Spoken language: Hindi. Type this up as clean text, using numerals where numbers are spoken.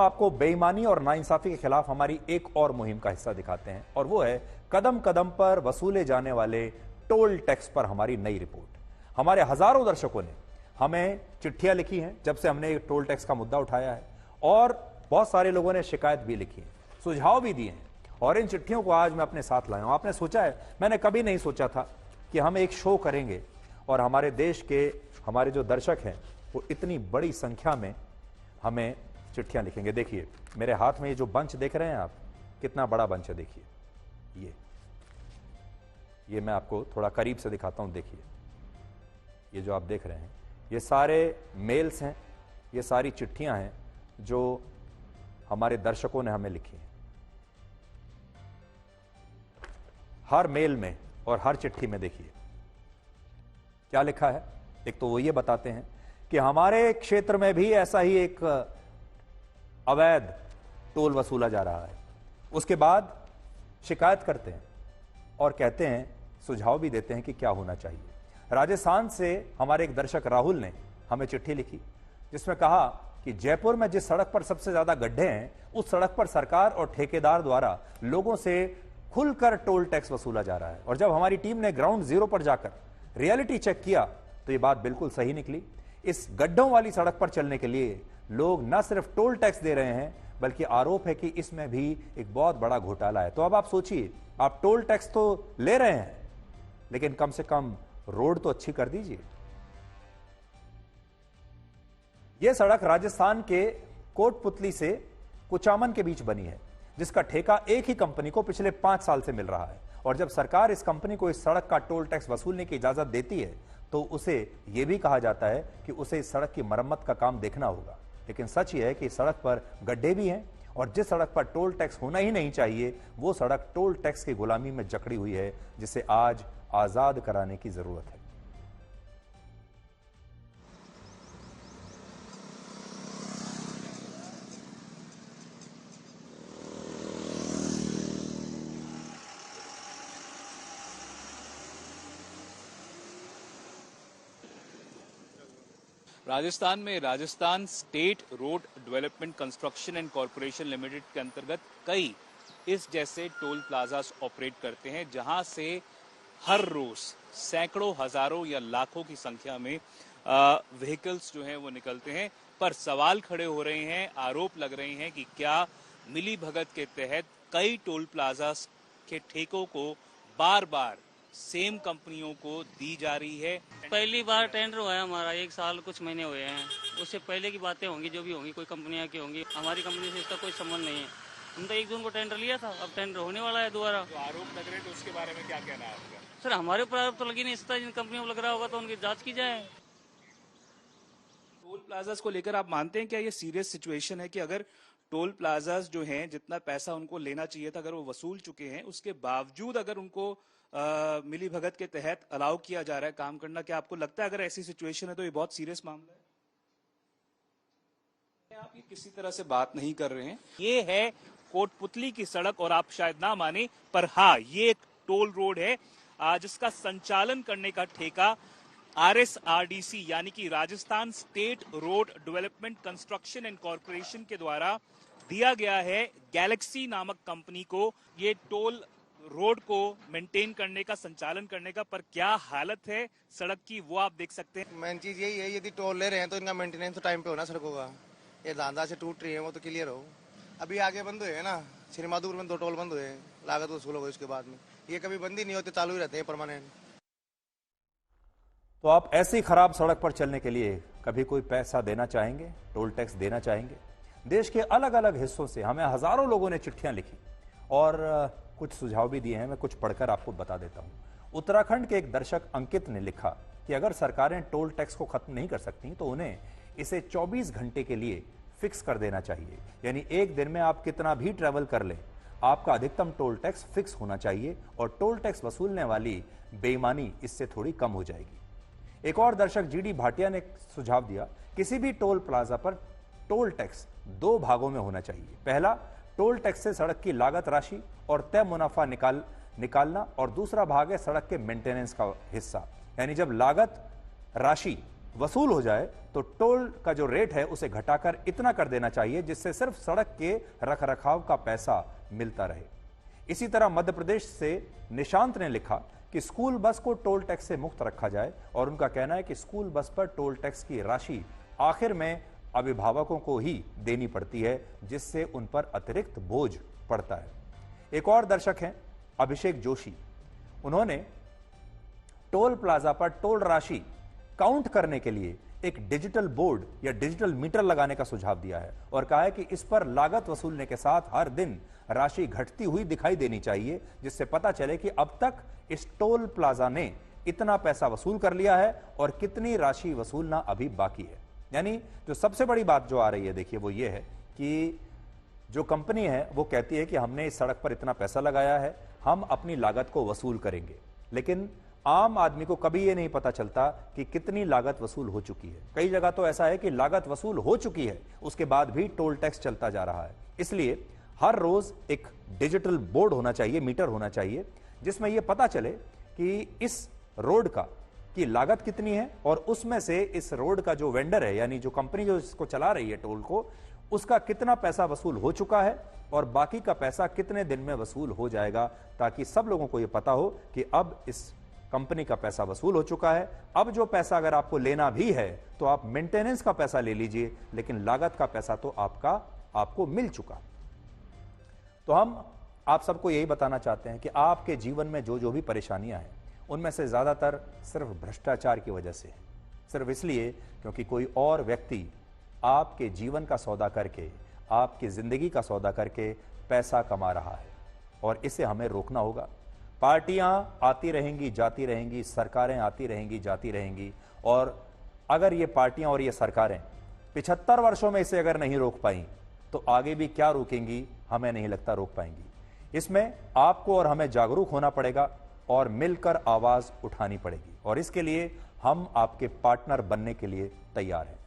आपको बेईमानी और नाइंसाफी के खिलाफ हमारी एक और मुहिम का हिस्सा दिखाते हैं, और वो है कदम कदम पर वसूले जाने वाले टोल टैक्स पर हमारी नई रिपोर्ट। हमारे हजारों दर्शकों ने हमें चिट्ठियां लिखी हैं जब से हमने टोल टैक्स का मुद्दा उठाया है, और बहुत सारे लोगों ने शिकायत भी लिखी है, सुझाव भी दिए हैं, और इन चिट्ठियों को आज मैं अपने साथ लाया हूं। आपने सोचा है, मैंने कभी नहीं सोचा था कि हम एक शो करेंगे और हमारे देश के हमारे जो दर्शक हैं वो इतनी बड़ी संख्या में हमें चिट्ठियां लिखेंगे। देखिए मेरे हाथ में ये जो बंच देख रहे हैं आप, कितना बड़ा बंच है। देखिए ये मैं आपको थोड़ा करीब से दिखाता हूं। देखिए ये जो आप देख रहे हैं ये सारे मेल्स हैं, ये सारी चिट्ठियां हैं जो हमारे दर्शकों ने हमें लिखी हैं। हर मेल में और हर चिट्ठी में देखिए क्या लिखा है। एक तो वो ये बताते हैं कि हमारे क्षेत्र में भी ऐसा ही एक अवैध टोल वसूला जा रहा है। उसके बाद शिकायत करते हैं और कहते हैं, सुझाव भी देते हैं कि क्या होना चाहिए। राजस्थान से हमारे एक दर्शक राहुल ने हमें चिट्ठी लिखी जिसमें कहा कि जयपुर में जिस सड़क पर सबसे ज्यादा गड्ढे हैं उस सड़क पर सरकार और ठेकेदार द्वारा लोगों से खुलकर टोल टैक्स वसूला जा रहा है। और जब हमारी टीम ने ग्राउंड जीरो पर जाकर रियलिटी चेक किया तो ये बात बिल्कुल सही निकली। इस गड्ढों वाली सड़क पर चलने के लिए लोग न सिर्फ टोल टैक्स दे रहे हैं बल्कि आरोप है कि इसमें भी एक बहुत बड़ा घोटाला है। तो अब आप सोचिए, आप टोल टैक्स तो ले रहे हैं लेकिन कम से कम रोड तो अच्छी कर दीजिए। यह सड़क राजस्थान के कोटपुतली से कुचामन के बीच बनी है जिसका ठेका एक ही कंपनी को पिछले 5 साल से मिल रहा है। और जब सरकार इस कंपनी को इस सड़क का टोल टैक्स वसूलने की इजाजत देती है तो उसे यह भी कहा जाता है कि उसे इस सड़क की मरम्मत का काम देखना होगा। लेकिन सच यह है कि इस सड़क पर गड्ढे भी हैं और जिस सड़क पर टोल टैक्स होना ही नहीं चाहिए वो सड़क टोल टैक्स की गुलामी में जकड़ी हुई है, जिसे आज आजाद कराने की जरूरत है। राजस्थान में Rajasthan state road development construction and corporation limited के अंतर्गत कई इस जैसे टोल प्लाजास ऑपरेट करते हैं जहां से हर रोज सैकड़ों, हजारों या लाखों की संख्या में व्हीकल्स जो हैं वो निकलते हैं। पर सवाल खड़े हो रहे हैं, आरोप लग रहे हैं कि क्या मिली भगत के तहत कई टोल प्लाजास के ठेकों को बार बार सेम कंपनियों को दी जा रही है। पहली बार टेंडर हुआ है हमारा, 1 साल कुछ महीने हुए हैं। उससे पहले की बातें होंगी, जो भी होंगी, कोई कंपनियां की होंगी। हमारी कंपनी से इसका कोई संबंध नहीं है। हम तो 1 जून को टेंडर लिया था, अब टेंडर होने वाला है दोबारा। तो आरोप लग रहे हैं तो उसके बारे में क्या कहना है आपका? सर हमारे ऊपर आरोप तो लगी नहीं, इस तरह जिन कंपनियों को लग रहा होगा तो उनकी जाँच की जाए। टोल प्लाजास को लेकर आप मानते हैं क्या ये सीरियस सिचुएशन है कि अगर टोल प्लाजास जो हैं जितना पैसा उनको लेना चाहिए था अगर वो वसूल चुके हैं उसके बावजूद अगर उनको मिली भगत के तहत अलाउ किया जा रहा है काम करना, क्या आपको लगता है अगर ऐसी सिचुएशन है तो ये बहुत सीरियस मामला है? आप ये किसी तरह से बात नहीं कर रहे हैं। ये है कोटपुतली की सड़क और आप शायद ना माने पर हाँ ये एक टोल रोड है जिसका संचालन करने का ठेका RSRDC यानी कि Rajasthan state road development construction and corporation के द्वारा दिया गया है गैलेक्सी नामक कंपनी को। ये टोल रोड को मेंटेन करने का, संचालन करने का, पर क्या हालत है सड़क की वो आप देख सकते हैं। मेन चीज यही है, यदि टोल ले रहे हैं तो इनका मेंटेनेंस तो टाइम पे होना सड़कों का। ये धांधा से टूट रही है वो तो क्लियर हो। अभी आगे बंद हुए है ना, श्रीमाधुपुर में 2 टोल बंद हुए, लागत वसूल हो गई उसके बाद में। ये कभी बंद ही नहीं होते, चालू ही रहते हैं परमानेंट। तो आप ऐसी खराब सड़क पर चलने के लिए कभी कोई पैसा देना चाहेंगे, टोल टैक्स देना चाहेंगे? देश के अलग अलग हिस्सों से हमें हजारों लोगों ने चिट्ठियां लिखी और कुछ सुझाव भी दिए हैं। मैं कुछ पढ़कर आपको बता देता हूं। उत्तराखंड के एक दर्शक अंकित ने लिखा कि अगर सरकारें टोल टैक्स को खत्म नहीं कर सकती तो उन्हें इसे 24 घंटे के लिए फिक्स कर देना चाहिए। यानी एक दिन में आप कितना भी ट्रेवल कर लें, आपका अधिकतम टोल टैक्स फिक्स होना चाहिए और टोल टैक्स वसूलने वाली बेईमानी इससे थोड़ी कम हो जाएगी। एक और दर्शक GD भाटिया ने सुझाव दिया, किसी भी टोल प्लाजा पर टोल टैक्स 2 भागों में होना चाहिए। पहला, टोल टैक्स से सड़क की लागत राशि और तय मुनाफा निकालना, और दूसरा भाग है सड़क के मेंटेनेंस का हिस्सा। यानी जब लागत राशि वसूल हो जाए तो टोल का जो रेट है उसे घटाकर इतना कर देना चाहिए जिससे सिर्फ सड़क के रखरखाव का पैसा मिलता रहे। इसी तरह मध्य प्रदेश से निशांत ने लिखा कि स्कूल बस को टोल टैक्स से मुक्त रखा जाए और उनका कहना है कि स्कूल बस पर टोल टैक्स की राशि आखिर में अभिभावकों को ही देनी पड़ती है, जिससे उन पर अतिरिक्त बोझ पड़ता है। एक और दर्शक हैं अभिषेक जोशी, उन्होंने टोल प्लाजा पर टोल राशि काउंट करने के लिए एक डिजिटल बोर्ड या डिजिटल मीटर लगाने का सुझाव दिया है और कहा है कि इस पर लागत वसूलने के साथ हर दिन राशि घटती हुई दिखाई देनी चाहिए, जिससे पता चले कि अब तक इस टोल प्लाजा ने इतना पैसा वसूल कर लिया है और कितनी राशि वसूलना अभी बाकी है। यानी जो सबसे बड़ी बात जो आ रही है, देखिए, वो ये है कि जो कंपनी है वो कहती है कि हमने इस सड़क पर इतना पैसा लगाया है, हम अपनी लागत को वसूल करेंगे, लेकिन आम आदमी को कभी ये नहीं पता चलता कि कितनी लागत वसूल हो चुकी है। कई जगह तो ऐसा है कि लागत वसूल हो चुकी है, उसके बाद भी टोल टैक्स चलता जा रहा है। इसलिए हर रोज एक डिजिटल बोर्ड होना चाहिए, मीटर होना चाहिए, जिसमें यह पता चले कि इस रोड का की लागत कितनी है और उसमें से इस रोड का जो वेंडर है, यानी जो कंपनी जो इसको चला रही है टोल को, उसका कितना पैसा वसूल हो चुका है और बाकी का पैसा कितने दिन में वसूल हो जाएगा, ताकि सब लोगों को यह पता हो कि अब इस कंपनी का पैसा वसूल हो चुका है। अब जो पैसा अगर आपको लेना भी है तो आप मेंटेनेंस का पैसा ले लीजिए, लेकिन लागत का पैसा तो आपको मिल चुका। तो हम आप सबको यही बताना चाहते हैं कि आपके जीवन में जो जो भी परेशानियां हैं, उनमें से ज्यादातर सिर्फ भ्रष्टाचार की वजह से है, सिर्फ इसलिए क्योंकि कोई और व्यक्ति आपके जीवन का सौदा करके, आपकी जिंदगी का सौदा करके पैसा कमा रहा है, और इसे हमें रोकना होगा। पार्टियां आती रहेंगी, जाती रहेंगी, सरकारें आती रहेंगी, जाती रहेंगी, और अगर ये पार्टियां और ये सरकारें 75 वर्षों में इसे अगर नहीं रोक पाई तो आगे भी क्या रोकेंगी, हमें नहीं लगता रोक पाएंगी। इसमें आपको और हमें जागरूक होना पड़ेगा और मिलकर आवाज उठानी पड़ेगी, और इसके लिए हम आपके पार्टनर बनने के लिए तैयार हैं।